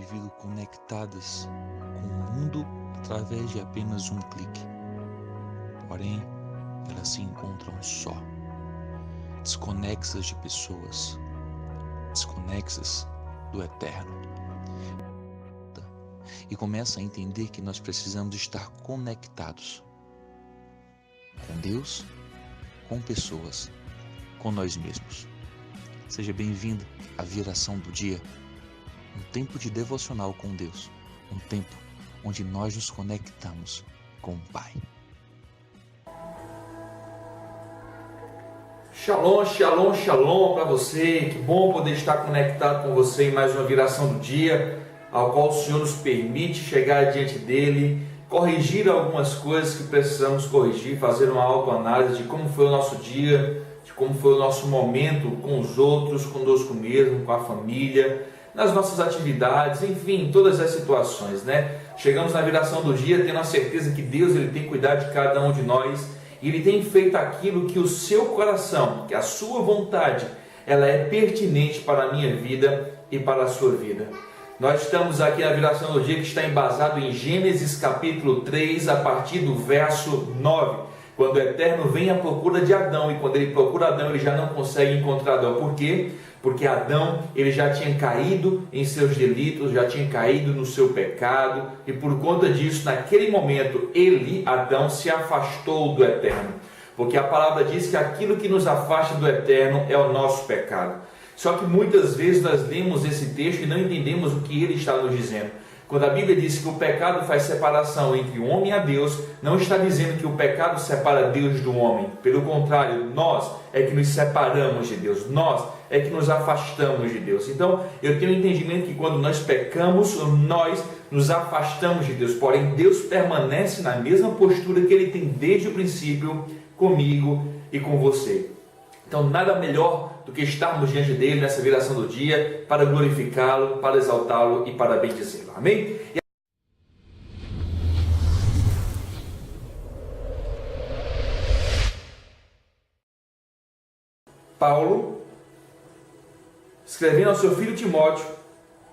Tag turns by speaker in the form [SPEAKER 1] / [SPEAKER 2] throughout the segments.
[SPEAKER 1] vivido conectadas com o mundo através de apenas um clique. Porém, elas se encontram só, desconexas de pessoas, desconexas do eterno. E começa a entender que nós precisamos estar conectados com Deus, com pessoas, com nós mesmos. Seja bem-vindo à viração do dia, um tempo de devocional com Deus, um tempo onde nós nos conectamos com o Pai.
[SPEAKER 2] Shalom, shalom, shalom para você. Que bom poder estar conectado com você em mais uma viração do dia, ao qual o Senhor nos permite chegar diante dele, corrigir algumas coisas que precisamos corrigir, fazer uma autoanálise de como foi o nosso dia, de como foi o nosso momento com os outros, conosco mesmo, com a família, nas nossas atividades, enfim, todas as situações, né? Chegamos na viração do dia tendo a certeza que Deus ele tem cuidado de cada um de nós e Ele tem feito aquilo que o seu coração, que a sua vontade, ela é pertinente para a minha vida e para a sua vida. Nós estamos aqui na viração do dia que está embasado em Gênesis capítulo 3, a partir do verso 9. Quando o Eterno vem à procura de Adão, e quando ele procura Adão, ele já não consegue encontrar Adão. Por quê? Porque Adão, ele já tinha caído em seus delitos, já tinha caído no seu pecado, e por conta disso, naquele momento, Adão, se afastou do Eterno. Porque a palavra diz que aquilo que nos afasta do Eterno é o nosso pecado. Só que muitas vezes nós lemos esse texto e não entendemos o que ele está nos dizendo. Quando a Bíblia diz que o pecado faz separação entre o homem e Deus, não está dizendo que o pecado separa Deus do homem. Pelo contrário, nós é que nos separamos de Deus, nós é que nos afastamos de Deus. Então, eu tenho o entendimento que quando nós pecamos, nós nos afastamos de Deus. Porém, Deus permanece na mesma postura que Ele tem desde o princípio comigo e com você. Então, nada melhor do que estarmos diante dele nessa viração do dia para glorificá-lo, para exaltá-lo e para bendizê-lo. Amém? Paulo, escrevendo ao seu filho Timóteo,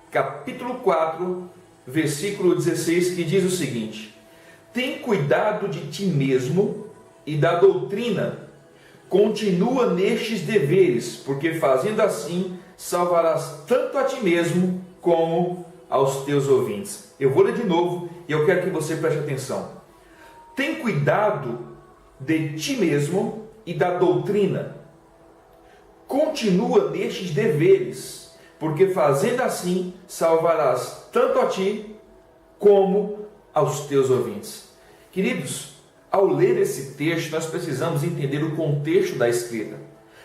[SPEAKER 2] capítulo 4, versículo 16, que diz o seguinte: tem cuidado de ti mesmo e da doutrina. Continua nestes deveres, porque fazendo assim, salvarás tanto a ti mesmo como aos teus ouvintes. Eu vou ler de novo e eu quero que você preste atenção. Tem cuidado de ti mesmo e da doutrina. Continua nestes deveres, porque fazendo assim, salvarás tanto a ti como aos teus ouvintes. Queridos, ao ler esse texto, nós precisamos entender o contexto da escrita.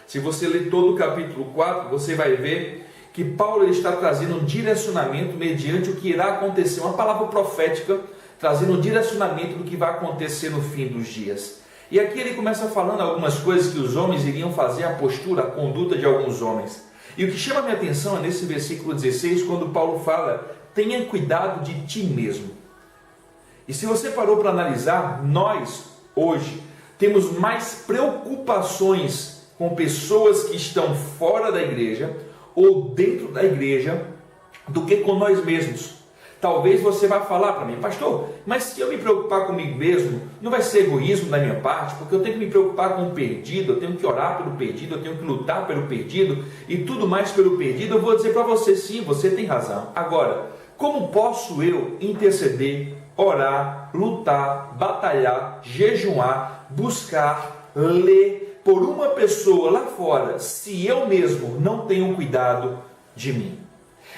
[SPEAKER 2] Se você ler todo o capítulo 4, você vai ver que Paulo está trazendo um direcionamento mediante o que irá acontecer, uma palavra profética, trazendo um direcionamento do que vai acontecer no fim dos dias. E aqui ele começa falando algumas coisas que os homens iriam fazer, a postura, a conduta de alguns homens. E o que chama a minha atenção é nesse versículo 16, quando Paulo fala: tenha cuidado de ti mesmo. E se você parou para analisar, nós, hoje, temos mais preocupações com pessoas que estão fora da igreja ou dentro da igreja do que com nós mesmos. Talvez você vá falar para mim: pastor, mas se eu me preocupar comigo mesmo, não vai ser egoísmo da minha parte, porque eu tenho que me preocupar com o perdido, eu tenho que orar pelo perdido, eu tenho que lutar pelo perdido e tudo mais pelo perdido. Eu vou dizer para você: sim, você tem razão. Agora, como posso eu interceder, orar, lutar, batalhar, jejuar, buscar, ler por uma pessoa lá fora, se eu mesmo não tenho cuidado de mim?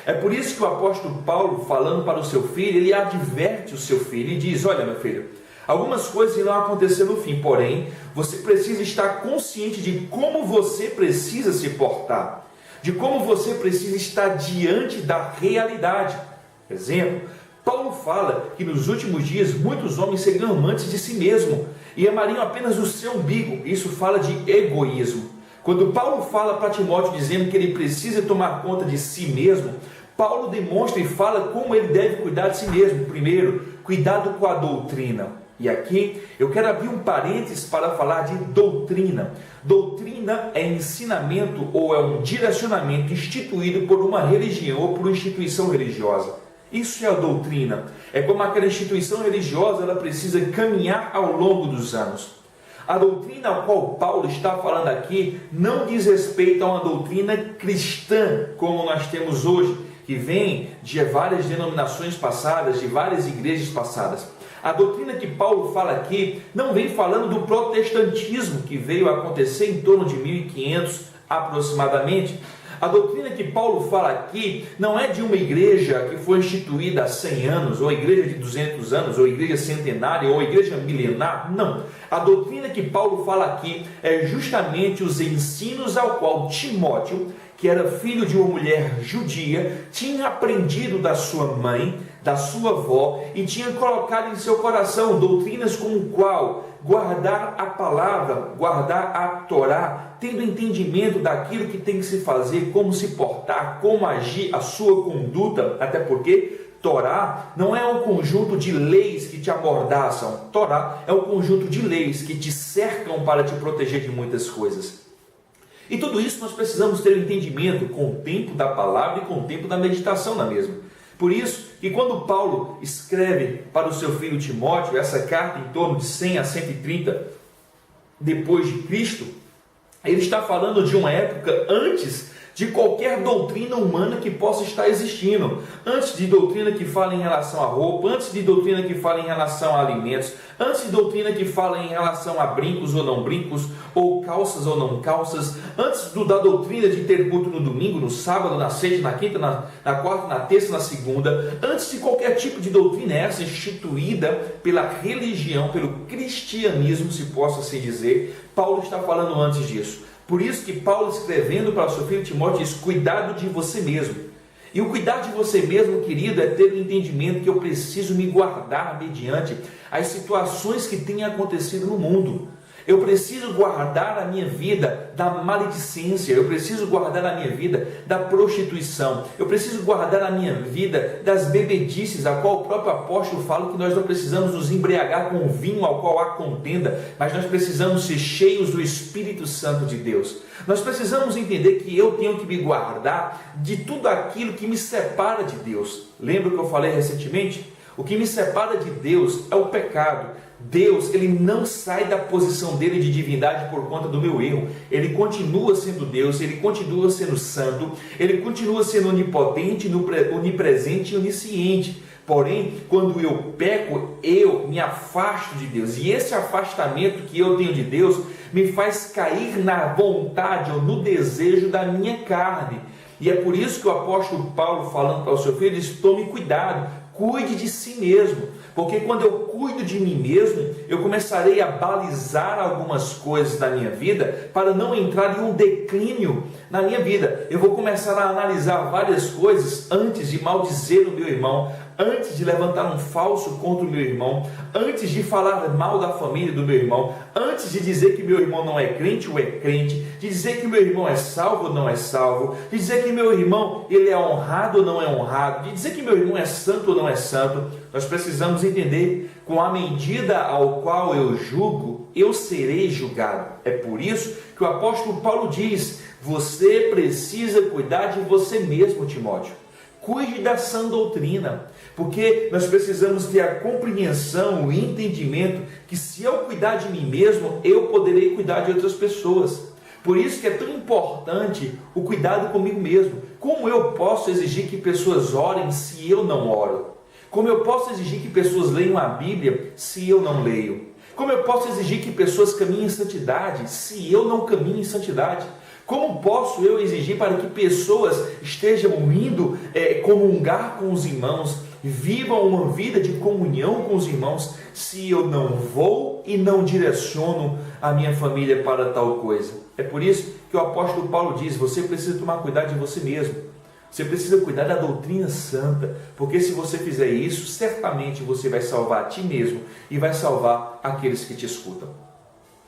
[SPEAKER 2] É por isso que o apóstolo Paulo, falando para o seu filho, ele adverte o seu filho e diz: olha, meu filho, algumas coisas irão acontecer no fim, porém, você precisa estar consciente de como você precisa se portar, de como você precisa estar diante da realidade. Exemplo, Paulo fala que nos últimos dias muitos homens seriam amantes de si mesmo e amariam apenas o seu umbigo. Isso fala de egoísmo. Quando Paulo fala para Timóteo dizendo que ele precisa tomar conta de si mesmo, Paulo demonstra e fala como ele deve cuidar de si mesmo. Primeiro, cuidado com a doutrina. E aqui eu quero abrir um parênteses para falar de doutrina. Doutrina é ensinamento ou é um direcionamento instituído por uma religião ou por uma instituição religiosa. Isso é a doutrina. É como aquela instituição religiosa, ela precisa caminhar ao longo dos anos. A doutrina a qual Paulo está falando aqui não diz respeito a uma doutrina cristã, como nós temos hoje, que vem de várias denominações passadas, de várias igrejas passadas. A doutrina que Paulo fala aqui não vem falando do protestantismo, que veio a acontecer em torno de 1500 aproximadamente. A doutrina que Paulo fala aqui não é de uma igreja que foi instituída há 100 anos, ou igreja de 200 anos, ou igreja centenária, ou igreja milenar. Não. A doutrina que Paulo fala aqui é justamente os ensinos ao qual Timóteo, que era filho de uma mulher judia, tinha aprendido da sua mãe, da sua avó, e tinha colocado em seu coração doutrinas como qual guardar a palavra, guardar a Torá, tendo entendimento daquilo que tem que se fazer, como se portar, como agir, a sua conduta, até porque Torá não é um conjunto de leis que te amordaçam. Torá é um conjunto de leis que te cercam para te proteger de muitas coisas. E tudo isso nós precisamos ter um entendimento com o tempo da palavra e com o tempo da meditação na mesma. Por isso que quando Paulo escreve para o seu filho Timóteo essa carta em torno de 100 a 130 depois de Cristo, ele está falando de uma época antes de qualquer doutrina humana que possa estar existindo, antes de doutrina que fala em relação à roupa, antes de doutrina que fala em relação a alimentos, antes de doutrina que fala em relação a brincos ou não brincos, ou calças ou não calças, antes da doutrina de ter culto no domingo, no sábado, na sexta, na quinta, na quarta, na terça, na segunda, antes de qualquer tipo de doutrina essa instituída pela religião, pelo cristianismo, se possa assim dizer, Paulo está falando antes disso. Por isso que Paulo, escrevendo para o seu filho Timóteo, diz: cuidado de você mesmo. E o cuidar de você mesmo, querido, é ter o entendimento que eu preciso me guardar mediante as situações que têm acontecido no mundo. Eu preciso guardar a minha vida da maledicência, eu preciso guardar a minha vida da prostituição, eu preciso guardar a minha vida das bebedices, a qual o próprio apóstolo fala que nós não precisamos nos embriagar com o vinho ao qual há contenda, mas nós precisamos ser cheios do Espírito Santo de Deus. Nós precisamos entender que eu tenho que me guardar de tudo aquilo que me separa de Deus. Lembra o que eu falei recentemente? O que me separa de Deus é o pecado. Deus, ele não sai da posição dele de divindade por conta do meu erro. Ele continua sendo Deus, ele continua sendo santo, ele continua sendo onipotente, onipresente e onisciente. Porém, quando eu peco, eu me afasto de Deus. E esse afastamento que eu tenho de Deus me faz cair na vontade ou no desejo da minha carne. E é por isso que o apóstolo Paulo, falando para o seu filho, diz: tome cuidado, cuide de si mesmo. Porque quando eu cuido de mim mesmo, eu começarei a balizar algumas coisas da minha vida para não entrar em um declínio na minha vida. Eu vou começar a analisar várias coisas antes de maldizer o meu irmão, antes de levantar um falso contra o meu irmão, antes de falar mal da família do meu irmão, antes de dizer que meu irmão não é crente ou é crente, de dizer que meu irmão é salvo ou não é salvo, de dizer que meu irmão ele é honrado ou não é honrado, de dizer que meu irmão é santo ou não é santo. Nós precisamos entender, com a medida ao qual eu julgo, eu serei julgado. É por isso que o apóstolo Paulo diz: você precisa cuidar de você mesmo, Timóteo. Cuide da sã doutrina, porque nós precisamos ter a compreensão, o entendimento que se eu cuidar de mim mesmo, eu poderei cuidar de outras pessoas. Por isso que é tão importante o cuidado comigo mesmo. Como eu posso exigir que pessoas orem se eu não oro? Como eu posso exigir que pessoas leiam a Bíblia se eu não leio? Como eu posso exigir que pessoas caminhem em santidade se eu não caminho em santidade? Como posso eu exigir para que pessoas estejam indo comungar com os irmãos, vivam uma vida de comunhão com os irmãos, se eu não vou e não direciono a minha família para tal coisa? É por isso que o apóstolo Paulo diz: você precisa tomar cuidado de você mesmo. Você precisa cuidar da doutrina santa, porque se você fizer isso, certamente você vai salvar a ti mesmo e vai salvar aqueles que te escutam.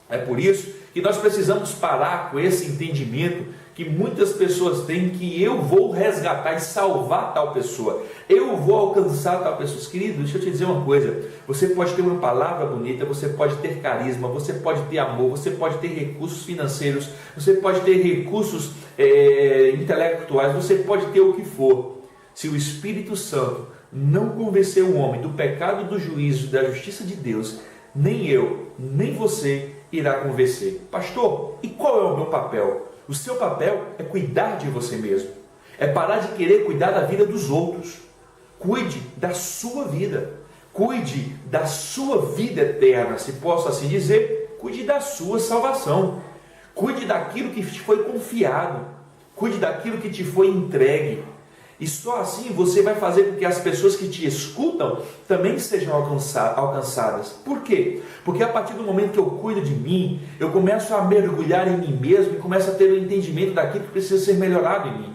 [SPEAKER 2] É por isso que nós precisamos parar com esse entendimento que muitas pessoas têm, que eu vou resgatar e salvar tal pessoa, eu vou alcançar tal pessoa. Querido, deixa eu te dizer uma coisa: você pode ter uma palavra bonita, você pode ter carisma, você pode ter amor, você pode ter recursos financeiros, você pode ter recursos intelectuais, você pode ter o que for. Se o Espírito Santo não convencer o homem do pecado, do juízo e da justiça de Deus, nem eu, nem você irá convencer. Pastor, e qual é o meu papel? O seu papel é cuidar de você mesmo. É parar de querer cuidar da vida dos outros. Cuide da sua vida. Cuide da sua vida eterna, se posso assim dizer. Cuide da sua salvação. Cuide daquilo que te foi confiado. Cuide daquilo que te foi entregue. E só assim você vai fazer com que as pessoas que te escutam também sejam alcançadas. Por quê? Porque a partir do momento que eu cuido de mim, eu começo a mergulhar em mim mesmo e começo a ter o entendimento daquilo que precisa ser melhorado em mim.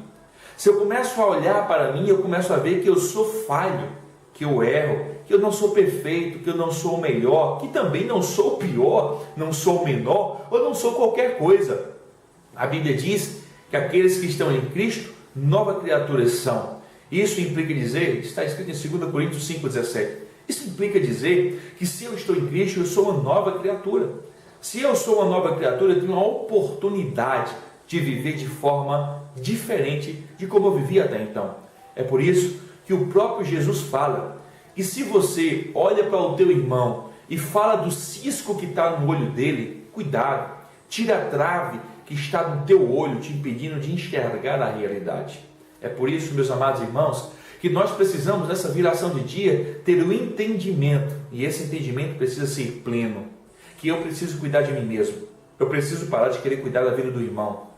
[SPEAKER 2] Se eu começo a olhar para mim, eu começo a ver que eu sou falho, que eu erro, que eu não sou perfeito, que eu não sou o melhor, que também não sou o pior, não sou o menor ou não sou qualquer coisa. A Bíblia diz que aqueles que estão em Cristo, nova criaturas são. Isso implica dizer, está escrito em 2 Coríntios 5,17, isso implica dizer que se eu estou em Cristo, eu sou uma nova criatura. Se eu sou uma nova criatura, eu tenho uma oportunidade de viver de forma diferente de como eu vivia até então. É por isso que o próprio Jesus fala que se você olha para o teu irmão e fala do cisco que está no olho dele, cuidado, tira a trave que está no teu olho, te impedindo de enxergar a realidade. É por isso, meus amados irmãos, que nós precisamos, nessa viração de dia, ter o entendimento, e esse entendimento precisa ser pleno, que eu preciso cuidar de mim mesmo, eu preciso parar de querer cuidar da vida do irmão.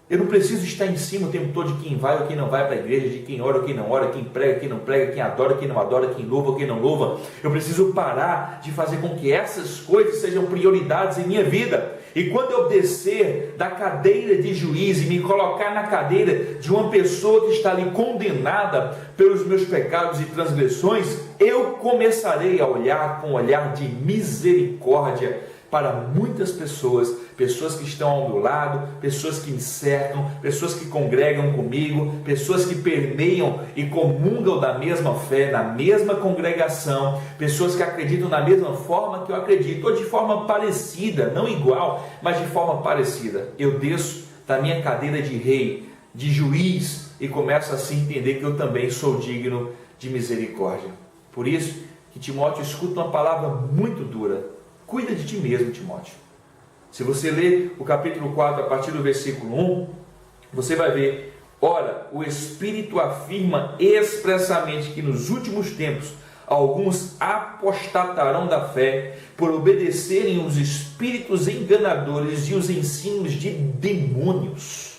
[SPEAKER 2] Eu não preciso estar em cima o tempo todo de quem vai ou quem não vai para a igreja, de quem ora ou quem não ora, quem prega, quem não prega, quem adora, quem não adora, quem louva ou quem não louva. Eu preciso parar de fazer com que essas coisas sejam prioridades em minha vida. E quando eu descer da cadeira de juiz e me colocar na cadeira de uma pessoa que está ali condenada pelos meus pecados e transgressões, eu começarei a olhar com um olhar de misericórdia para muitas pessoas, pessoas que estão ao meu lado, pessoas que me cercam, pessoas que congregam comigo, pessoas que permeiam e comungam da mesma fé, na mesma congregação, pessoas que acreditam da mesma forma que eu acredito, ou de forma parecida, não igual, mas de forma parecida. Eu desço da minha cadeira de rei, de juiz, e começo assim a entender que eu também sou digno de misericórdia. Por isso que Timóteo escuta uma palavra muito dura: cuida de ti mesmo, Timóteo. Se você ler o capítulo 4, a partir do versículo 1, você vai ver: ora, o Espírito afirma expressamente que nos últimos tempos alguns apostatarão da fé por obedecerem os espíritos enganadores e os ensinos de demônios.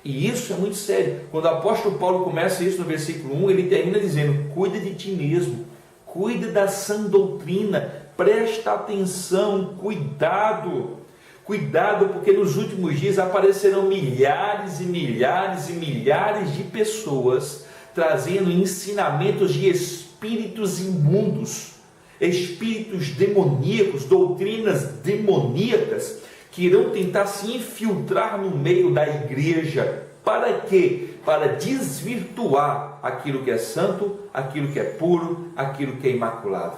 [SPEAKER 2] E isso é muito sério. Quando o apóstolo Paulo começa isso no versículo 1, ele termina dizendo: cuida de ti mesmo, cuida da sã doutrina, presta atenção, cuidado, porque nos últimos dias aparecerão milhares e milhares e milhares de pessoas trazendo ensinamentos de espíritos imundos, espíritos demoníacos, doutrinas demoníacas, que irão tentar se infiltrar no meio da igreja. Para quê? Para desvirtuar aquilo que é santo, aquilo que é puro, aquilo que é imaculado.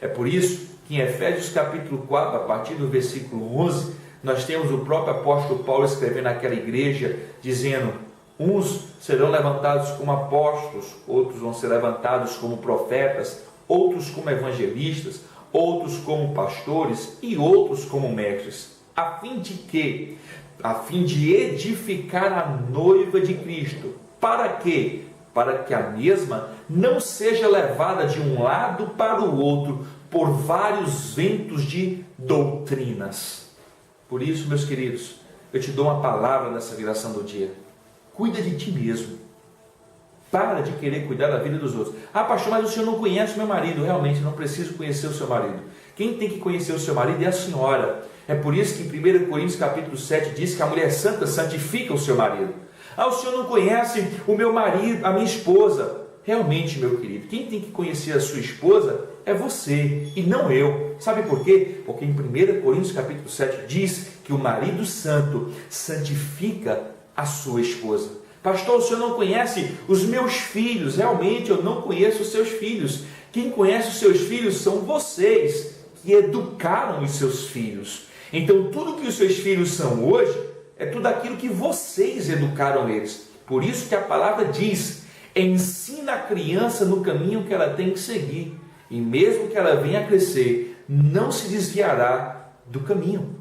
[SPEAKER 2] É por isso que em Efésios capítulo 4, a partir do versículo 11, nós temos o próprio apóstolo Paulo escrevendo naquela igreja, dizendo: uns serão levantados como apóstolos, outros vão ser levantados como profetas, outros como evangelistas, outros como pastores e outros como mestres, a fim de quê? A fim de edificar a noiva de Cristo. Para quê? Para que a mesma não seja levada de um lado para o outro por vários ventos de doutrinas. Por isso, meus queridos, eu te dou uma palavra nessa viração do dia: cuida de ti mesmo. Para de querer cuidar da vida dos outros. Ah, pastor, mas o senhor não conhece o meu marido. Realmente, não preciso conhecer o seu marido. Quem tem que conhecer o seu marido é a senhora. É por isso que em 1 Coríntios capítulo 7 diz que a mulher santa santifica o seu marido. Ah, o senhor não conhece o meu marido, a minha esposa. Realmente, meu querido, quem tem que conhecer a sua esposa é você e não eu. Sabe por quê? Porque em 1 Coríntios capítulo 7 diz que o marido santo santifica a sua esposa. Pastor, o senhor não conhece os meus filhos. Realmente, eu não conheço os seus filhos. Quem conhece os seus filhos são vocês, que educaram os seus filhos. Então, tudo que os seus filhos são hoje é tudo aquilo que vocês educaram eles. Por isso que a palavra diz: ensina a criança no caminho que ela tem que seguir, e mesmo que ela venha a crescer, não se desviará do caminho.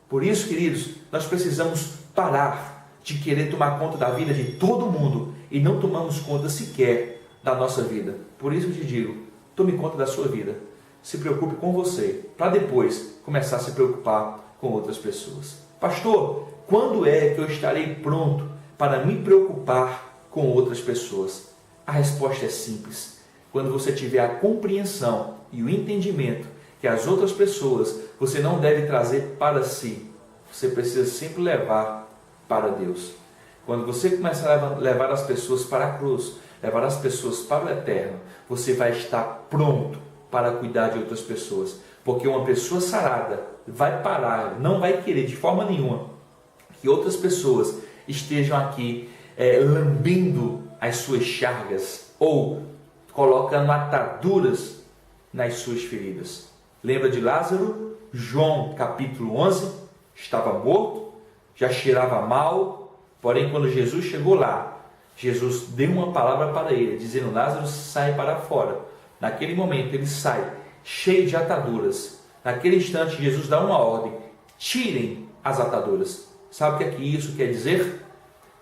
[SPEAKER 2] Por isso, queridos, nós precisamos parar de querer tomar conta da vida de todo mundo e não tomamos conta sequer da nossa vida. Por isso eu te digo, tome conta da sua vida, se preocupe com você, para depois começar a se preocupar com outras pessoas. Pastor, quando é que eu estarei pronto para me preocupar com outras pessoas? A resposta é simples. Quando você tiver a compreensão e o entendimento que as outras pessoas você não deve trazer para si, você precisa sempre levar para Deus. Quando você começar a levar as pessoas para a cruz, levar as pessoas para o eterno, você vai estar pronto para cuidar de outras pessoas. Porque uma pessoa sarada vai parar, não vai querer de forma nenhuma que outras pessoas estejam aqui lambendo as suas chagas ou colocando ataduras nas suas feridas. Lembra de Lázaro? João capítulo 11, estava morto, já cheirava mal, porém quando Jesus chegou lá, Jesus deu uma palavra para ele, dizendo: Lázaro, sai para fora. Naquele momento ele sai, cheio de ataduras. Naquele instante Jesus dá uma ordem: tirem as ataduras. Sabe o que isso quer dizer?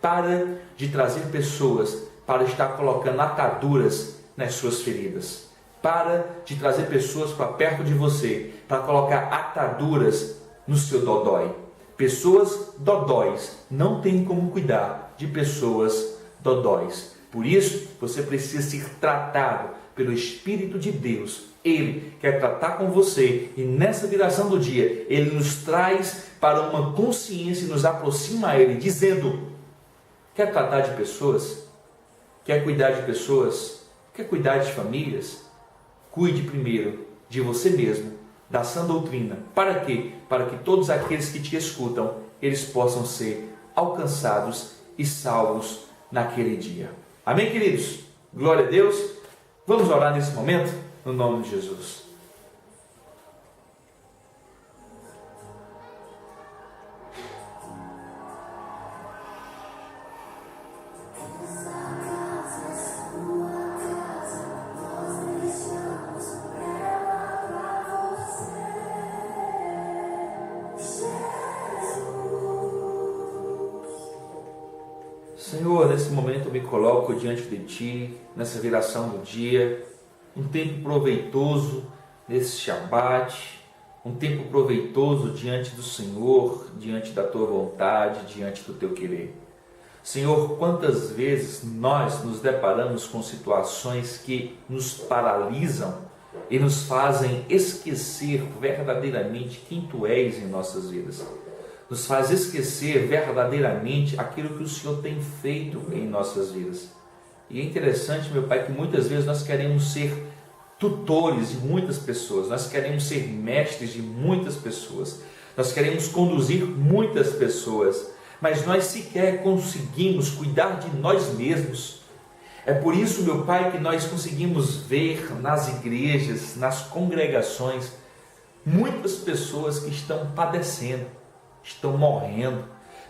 [SPEAKER 2] Para de trazer pessoas para estar colocando ataduras nas suas feridas. Para de trazer pessoas para perto de você para colocar ataduras no seu dodói. Pessoas dodóis não têm como cuidar de pessoas dodóis. Por isso, você precisa ser tratado pelo Espírito de Deus. Ele quer tratar com você e nessa viração do dia, Ele nos traz para uma consciência e nos aproxima a Ele, dizendo: quer tratar de pessoas? Quer cuidar de pessoas? Quer cuidar de famílias? Cuide primeiro de você mesmo, da sã doutrina. Para quê? Para que todos aqueles que te escutam, eles possam ser alcançados e salvos naquele dia. Amém, queridos? Glória a Deus. Vamos orar nesse momento, no nome de Jesus. Senhor, nesse momento eu me coloco diante de Ti, nessa viração do dia, um tempo proveitoso nesse Shabat, um tempo proveitoso diante do Senhor, diante da Tua vontade, diante do Teu querer. Senhor, quantas vezes nós nos deparamos com situações que nos paralisam e nos fazem esquecer verdadeiramente quem Tu és em nossas vidas. Nos faz esquecer verdadeiramente aquilo que o Senhor tem feito em nossas vidas. E é interessante, meu Pai, que muitas vezes nós queremos ser tutores de muitas pessoas, nós queremos ser mestres de muitas pessoas, nós queremos conduzir muitas pessoas, mas nós sequer conseguimos cuidar de nós mesmos. É por isso, meu Pai, que nós conseguimos ver nas igrejas, nas congregações, muitas pessoas que estão padecendo, estão morrendo,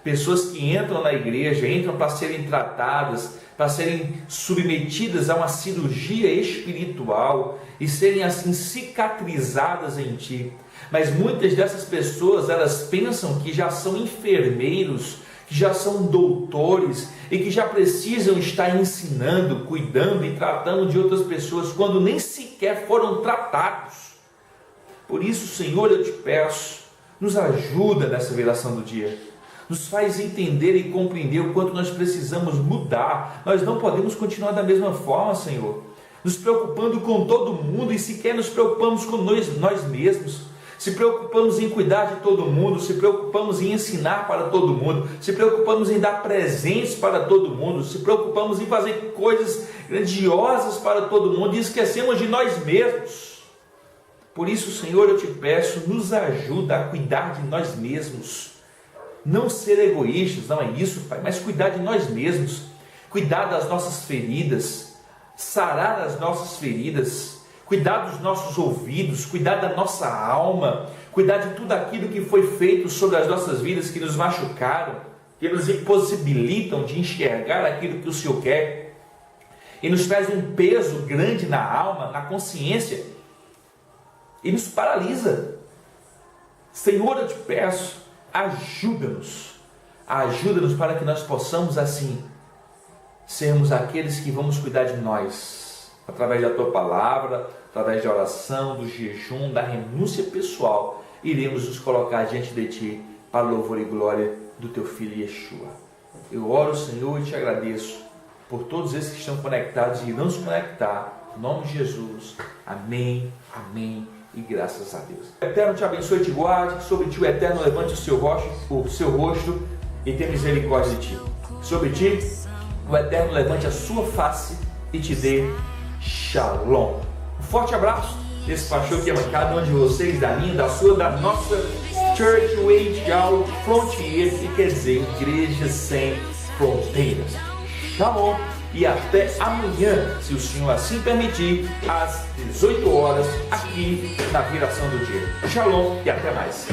[SPEAKER 2] pessoas que entram na igreja, entram para serem tratadas, para serem submetidas a uma cirurgia espiritual e serem assim cicatrizadas em Ti. Mas muitas dessas pessoas, elas pensam que já são enfermeiros, que já são doutores e que já precisam estar ensinando, cuidando e tratando de outras pessoas, quando nem sequer foram tratados. Por isso, Senhor, eu te peço, nos ajuda nessa viração do dia, nos faz entender e compreender o quanto nós precisamos mudar. Nós não podemos continuar da mesma forma, Senhor, nos preocupando com todo mundo e sequer nos preocupamos com nós mesmos. Se preocupamos em cuidar de todo mundo, se preocupamos em ensinar para todo mundo, se preocupamos em dar presentes para todo mundo, se preocupamos em fazer coisas grandiosas para todo mundo e esquecemos de nós mesmos. Por isso, Senhor, eu te peço, nos ajuda a cuidar de nós mesmos. Não ser egoístas, não é isso, Pai, mas cuidar de nós mesmos. Cuidar das nossas feridas, sarar as nossas feridas, cuidar dos nossos ouvidos, cuidar da nossa alma, cuidar de tudo aquilo que foi feito sobre as nossas vidas, que nos machucaram, que nos impossibilitam de enxergar aquilo que o Senhor quer. e nos traz um peso grande na alma, na consciência, e nos paralisa. Senhor, eu te peço, ajuda-nos para que nós possamos assim sermos aqueles que vamos cuidar de nós, através da tua palavra, através da oração, do jejum, da renúncia pessoal, iremos nos colocar diante de ti para louvor e glória do teu Filho Yeshua. Eu oro, Senhor, e te agradeço por todos esses que estão conectados e irão se conectar, em nome de Jesus. Amém, amém e graças a Deus. O Eterno te abençoe e te guarde, sobre ti o Eterno levante o seu rosto e tenha misericórdia de ti. Sobre ti o Eterno levante a sua face e te dê Shalom. Um forte abraço desse pastor que ama cada um de vocês, da minha, da sua, da nossa Church Radial Frontier, que quer dizer Igreja Sem Fronteiras. Shalom e até amanhã, se o Senhor assim permitir, às 18 horas, aqui na viração do dia. Shalom e até mais.